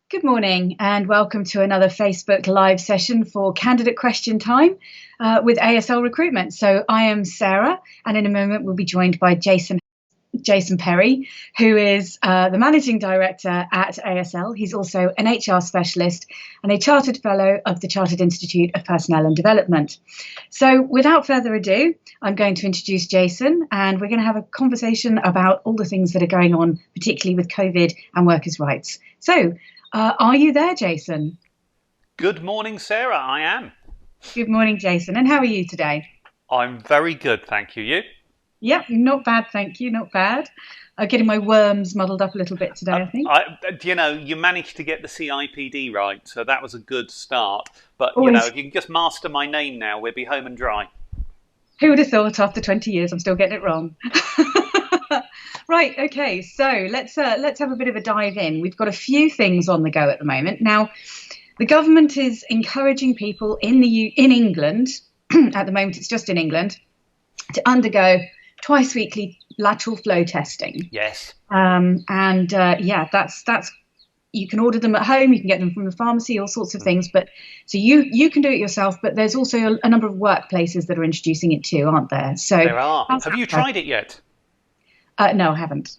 Good morning and welcome to another Facebook Live session for Candidate Question Time with ASL Recruitment. So I am Sarah, and in a moment we'll be joined by Jason Perry, who is the Managing Director at ASL. He's also an HR specialist and a Chartered Fellow of the Chartered Institute of Personnel and Development. So without further ado, I'm going to introduce Jason, and we're going to have a conversation about all the things that are going on, particularly with COVID and workers' rights. So are you there, Jason? Good morning, Sarah. I am. Good morning, Jason. And how are you today? I'm very good, thank you. You? Yep, not bad, thank you. Not bad. Getting my worms muddled up a little bit today, I think. You managed to get the CIPD right, so that was a good start. But, Always. if you can just master my name now, we'll be home and dry. Who would have thought after 20 years I'm still getting it wrong? Right, okay, so let's have a bit of a dive in. We've got a few things on the go at the moment. Now, the government is encouraging people in England, at the moment it's just in England, to undergo twice weekly lateral flow testing. Yes. That's you can order them at home, you can get them from the pharmacy, all sorts of things. But so you can do it yourself, but there's also a number of workplaces that are introducing it too, aren't there? So There are. Have you tried it yet? No, I haven't.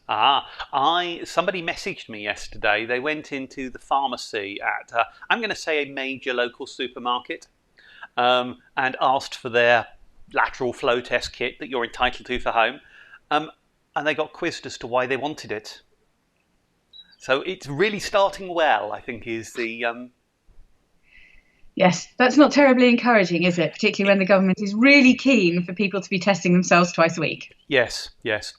Somebody messaged me yesterday. They went into the pharmacy at, I'm going to say, a major local supermarket, and asked for their lateral flow test kit that you're entitled to for home, and they got quizzed as to why they wanted it. So it's really starting well, I think, is the. Yes, that's not terribly encouraging, is it? Particularly when the government is really keen for people to be testing themselves twice a week. Yes, yes.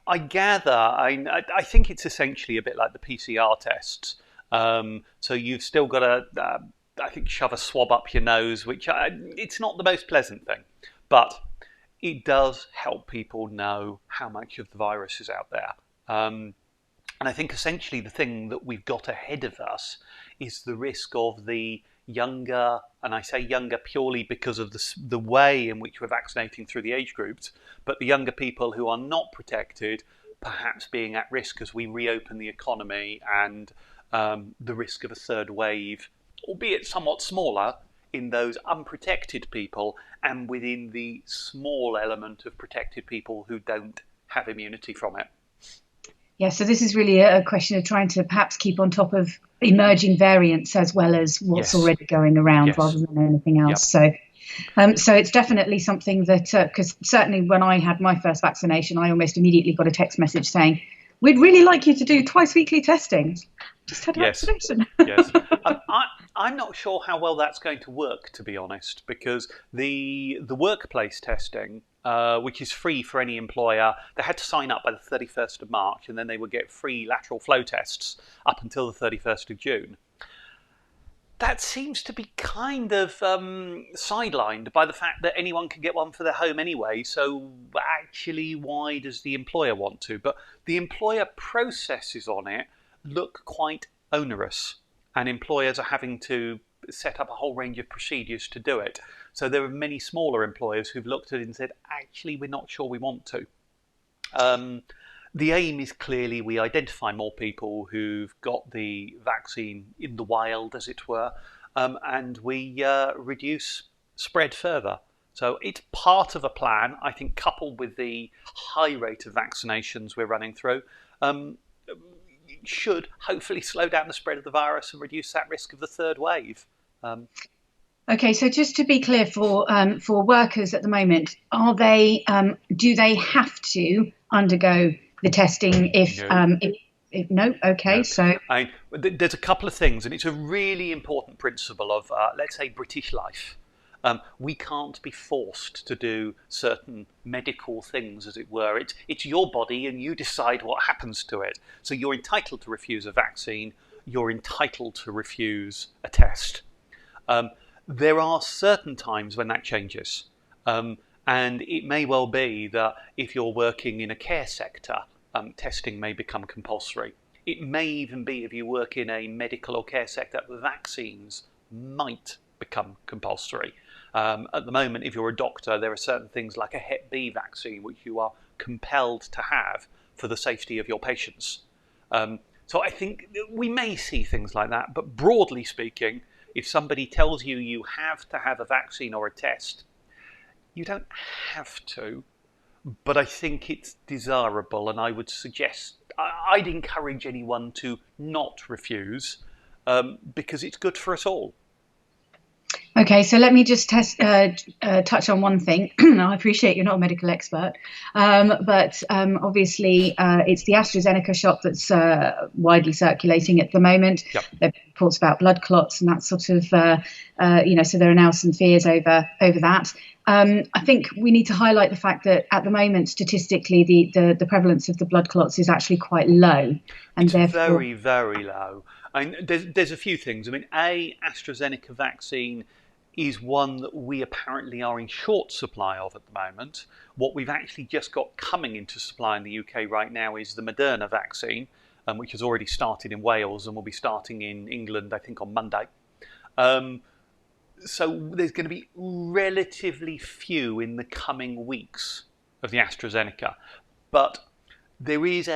I gather, I think it's essentially a bit like the PCR tests. So you've still got to, I think, shove a swab up your nose, which it's not the most pleasant thing. But it does help people know how much of the virus is out there. And I think essentially the thing that we've got ahead of us is the risk of the younger, and I say younger purely because of the way in which we're vaccinating through the age groups, but the younger people who are not protected perhaps being at risk as we reopen the economy, and the risk of a third wave, albeit somewhat smaller, in those unprotected people and within the small element of protected people who don't have immunity from it. Yeah, so this is really a question of trying to perhaps keep on top of emerging variants as well as what's Yes. already going around, Yes. rather than anything else. Yep. So it's definitely something that, because certainly when I had my first vaccination, I almost immediately got a text message saying, "We'd really like you to do twice weekly testing." Just had a Yes. vaccination. Yes. I'm not sure how well that's going to work, to be honest, because the workplace testing, which is free for any employer, they had to sign up by the 31st of March, and then they would get free lateral flow tests up until the 31st of June. That seems to be kind of sidelined by the fact that anyone can get one for their home anyway. So actually, why does the employer want to? But the employer processes on it look quite onerous, and employers are having to set up a whole range of procedures to do it. So there are many smaller employers who've looked at it and said, actually, we're not sure we want to. The aim is clearly we identify more people who've got the vaccine in the wild, as it were, and we reduce spread further. So it's part of a plan, I think, coupled with the high rate of vaccinations we're running through, should hopefully slow down the spread of the virus and reduce that risk of the third wave. Okay, so just to be clear, for workers at the moment, are they do they have to undergo the testing if no? Okay, No. so There's a couple of things, and it's a really important principle of, let's say, British life. We can't be forced to do certain medical things, as it were. It's your body, and you decide what happens to it. So you're entitled to refuse a vaccine. You're entitled to refuse a test. There are certain times when that changes. And it may well be that if you're working in a care sector, testing may become compulsory. It may even be if you work in a medical or care sector, vaccines might become compulsory. At the moment, if you're a doctor, there are certain things like a Hep B vaccine which you are compelled to have for the safety of your patients. So I think we may see things like that, but broadly speaking, if somebody tells you you have to have a vaccine or a test, you don't have to, but I think it's desirable, and I would suggest, I'd encourage anyone to not refuse, because it's good for us all. Okay, so let me just touch on one thing. I appreciate you're not a medical expert, but obviously it's the AstraZeneca shot that's widely circulating at the moment. Yep. There are reports about blood clots and that sort of, so there are now some fears over that. I think we need to highlight the fact that at the moment, statistically, the prevalence of the blood clots is actually quite low, and it's therefore very, very low. I mean, there's a few things. I mean, AstraZeneca vaccine is one that we apparently are in short supply of at the moment. What we've actually just got coming into supply in the UK right now is the Moderna vaccine, which has already started in Wales and will be starting in England, I think, on Monday. So there's going to be relatively few in the coming weeks of the AstraZeneca. But there is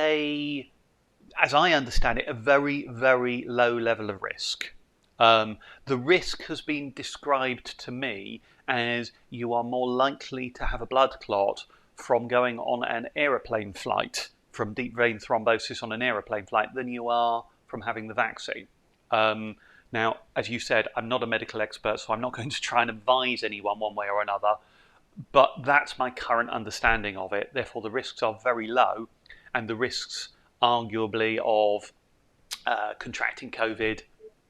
as I understand it, a very, very low level of risk. The risk has been described to me as you are more likely to have a blood clot from going on an aeroplane flight, from deep vein thrombosis on an aeroplane flight, than you are from having the vaccine. Now, as you said, I'm not a medical expert, so I'm not going to try and advise anyone one way or another, but that's my current understanding of it. Therefore, the risks are very low, and the risks arguably of contracting COVID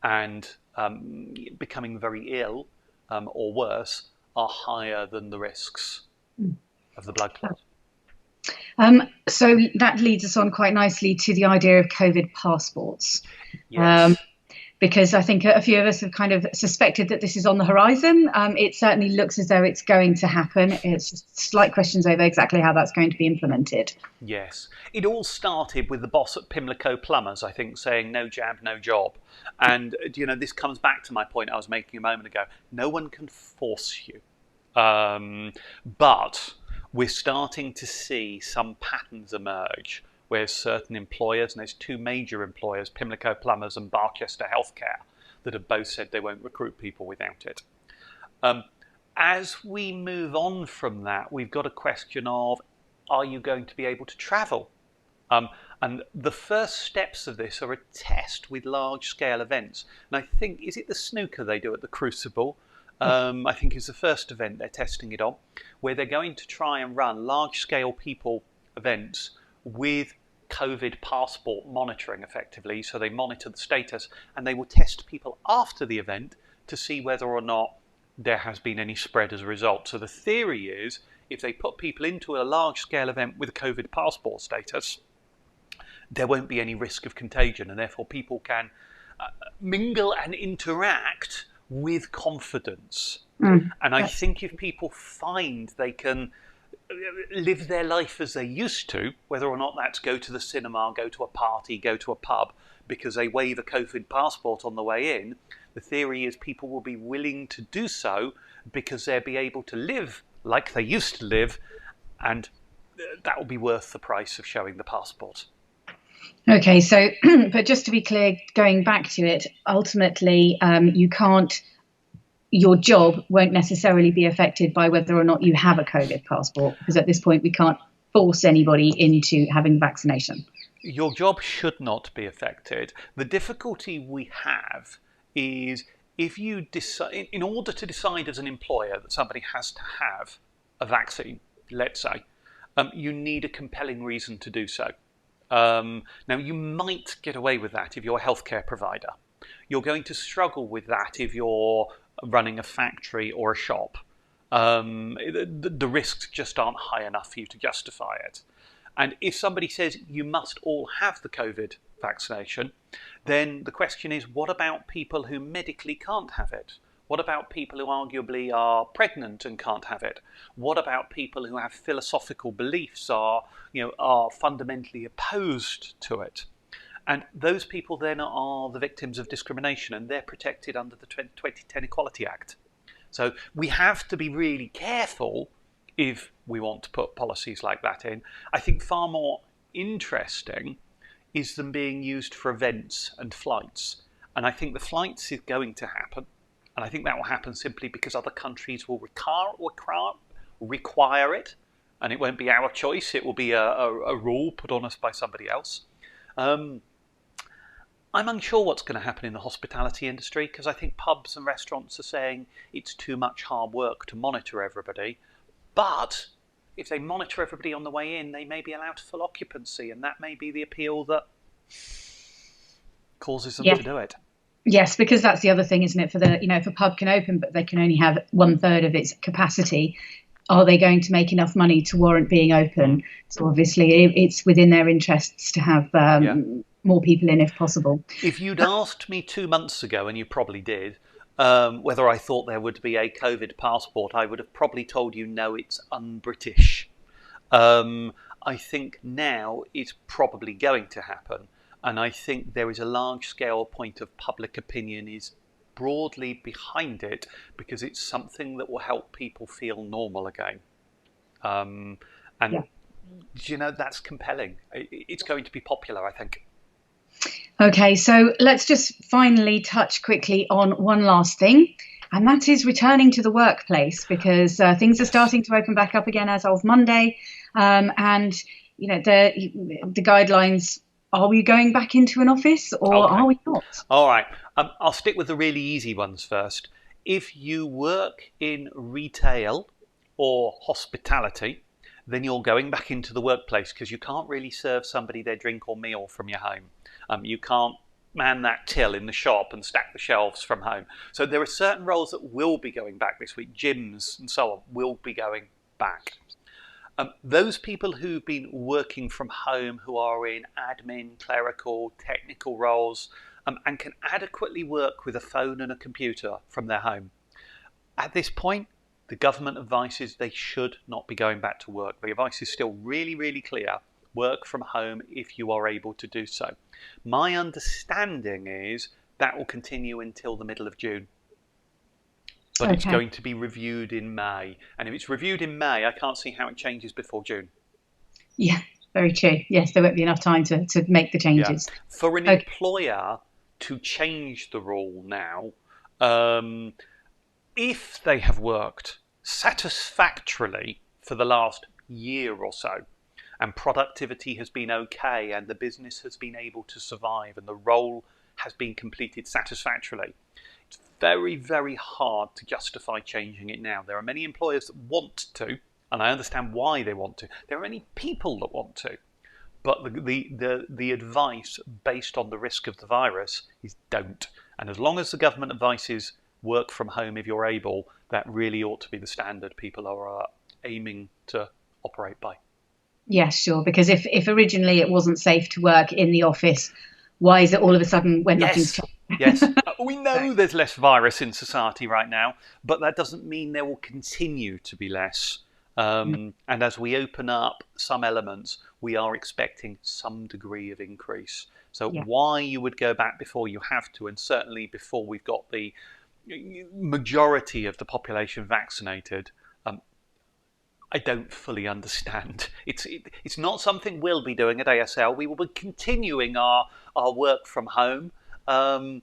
and becoming very ill or worse are higher than the risks of the blood clot. So that leads us on quite nicely to the idea of COVID passports. Yes. Because I think a few of us have kind of suspected that this is on the horizon. It certainly looks as though it's going to happen. It's just slight questions over exactly how that's going to be implemented. Yes. It all started with the boss at Pimlico Plumbers, I think, saying no jab, no job. And, this comes back to my point I was making a moment ago. No one can force you. But we're starting to see some patterns emerge where certain employers, and there's two major employers, Pimlico Plumbers and Barchester Healthcare, that have both said they won't recruit people without it. As we move on from that, we've got a question of, are you going to be able to travel? And the first steps of this are a test with large-scale events. And I think, is it the snooker they do at the Crucible? I think is the first event they're testing it on, where they're going to try and run large-scale people events with COVID passport monitoring effectively. So they monitor the status and they will test people after the event to see whether or not there has been any spread as a result. So the theory is if they put people into a large scale event with a COVID passport status, there won't be any risk of contagion, and therefore people can mingle and interact with confidence. And I think if people find they can live their life as they used to, whether or not that's go to the cinema, go to a party, go to a pub, because they wave a COVID passport on the way in, the theory is people will be willing to do so because they'll be able to live like they used to live, and that will be worth the price of showing the passport. Okay, so, but just to be clear, going back to it, ultimately, your job won't necessarily be affected by whether or not you have a COVID passport, because at this point we can't force anybody into having vaccination. Your job should not be affected. The difficulty we have is if you decide, in order to decide as an employer that somebody has to have a vaccine, let's say, you need a compelling reason to do so. Now, you might get away with that if you're a healthcare provider. You're going to struggle with that if you're running a factory or a shop. The risks just aren't high enough for you to justify it. And if somebody says you must all have the COVID vaccination, then the question is, what about people who medically can't have it? What about people who arguably are pregnant and can't have it? What about people who have philosophical beliefs, are fundamentally opposed to it? And those people then are the victims of discrimination, and they're protected under the 2010 Equality Act. So we have to be really careful if we want to put policies like that in. I think far more interesting is them being used for events and flights. And I think the flights is going to happen. And I think that will happen simply because other countries will require it. And it won't be our choice. It will be a rule put on us by somebody else. I'm unsure what's going to happen in the hospitality industry, because I think pubs and restaurants are saying it's too much hard work to monitor everybody. But if they monitor everybody on the way in, they may be allowed full occupancy, and that may be the appeal that causes them to do it. Yes, because that's the other thing, isn't it? If a pub can open, but they can only have 1/3 of its capacity, are they going to make enough money to warrant being open? So obviously, it's within their interests to have more people in if possible. If you'd asked me 2 months ago, and you probably did, whether I thought there would be a COVID passport, I would have probably told you no, it's un-British. I think now it's probably going to happen. And I think there is a large-scale point of public opinion is broadly behind it, because it's something that will help people feel normal again. That's compelling. It's going to be popular, I think. Okay, so let's just finally touch quickly on one last thing, and that is returning to the workplace, because things are starting to open back up again as of Monday, and the guidelines. Are we going back into an office, or are we not? All right. I'll stick with the really easy ones first. If you work in retail or hospitality, then you're going back into the workplace, because you can't really serve somebody their drink or meal from your home. You can't man that till in the shop and stack the shelves from home. So there are certain roles that will be going back this week. Gyms and so on will be going back. Those people who've been working from home, who are in admin, clerical, technical roles, and can adequately work with a phone and a computer from their home. At this point, the government advice is they should not be going back to work. The advice is still really, really clear. Work from home if you are able to do so. My understanding is that will continue until the middle of June. But It's going to be reviewed in May. And if it's reviewed in May, I can't see how it changes before June. Yeah, very true. Yes, there won't be enough time to make the changes. Yeah. For an employer to change the rule now, if they have worked satisfactorily for the last year or so, and productivity has been okay, and the business has been able to survive, and the role has been completed satisfactorily, it's very, very hard to justify changing it now. There are many employers that want to, and I understand why they want to. There are many people that want to, but the advice based on the risk of the virus is don't. And as long as the government advice is work from home if you're able, that really ought to be the standard people are aiming to operate by. Yes, sure. Because if originally it wasn't safe to work in the office, why is it all of a sudden when nothing's changed? Yes, we know there's less virus in society right now, but that doesn't mean there will continue to be less. And as we open up some elements, we are expecting some degree of increase. So why you would go back before you have to, and certainly before we've got the majority of the population vaccinated, I don't fully understand. It's not something we'll be doing at ASL. We will be continuing our work from home for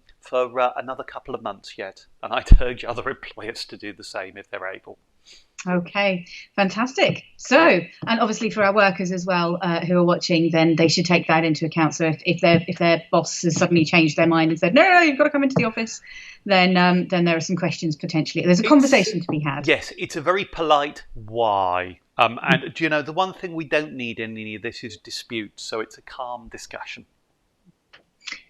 another couple of months yet. And I'd urge other employers to do the same if they're able. Okay, fantastic. So, and obviously for our workers as well who are watching, then they should take that into account. So if their boss has suddenly changed their mind and said, no, you've got to come into the office, then there are some questions potentially. There's a conversation to be had. Yes, it's a very polite why. And do you know, the one thing we don't need in any of this is dispute. So it's a calm discussion.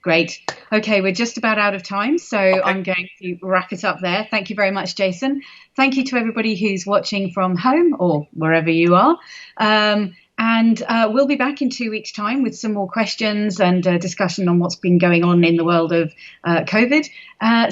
Great. Okay, we're just about out of time, so I'm going to wrap it up there. Thank you very much, Jason. Thank you to everybody who's watching from home or wherever you are. And we'll be back in 2 weeks' time with some more questions and discussion on what's been going on in the world of COVID.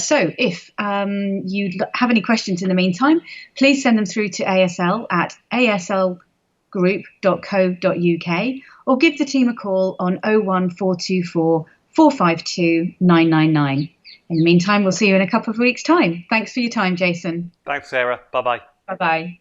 So if you have any questions in the meantime, please send them through to ASL at aslgroup.co.uk or give the team a call on 01424 452 999. In the meantime, we'll see you in a couple of weeks' time. Thanks for your time, Jason. Thanks, Sarah. Bye-bye. Bye-bye.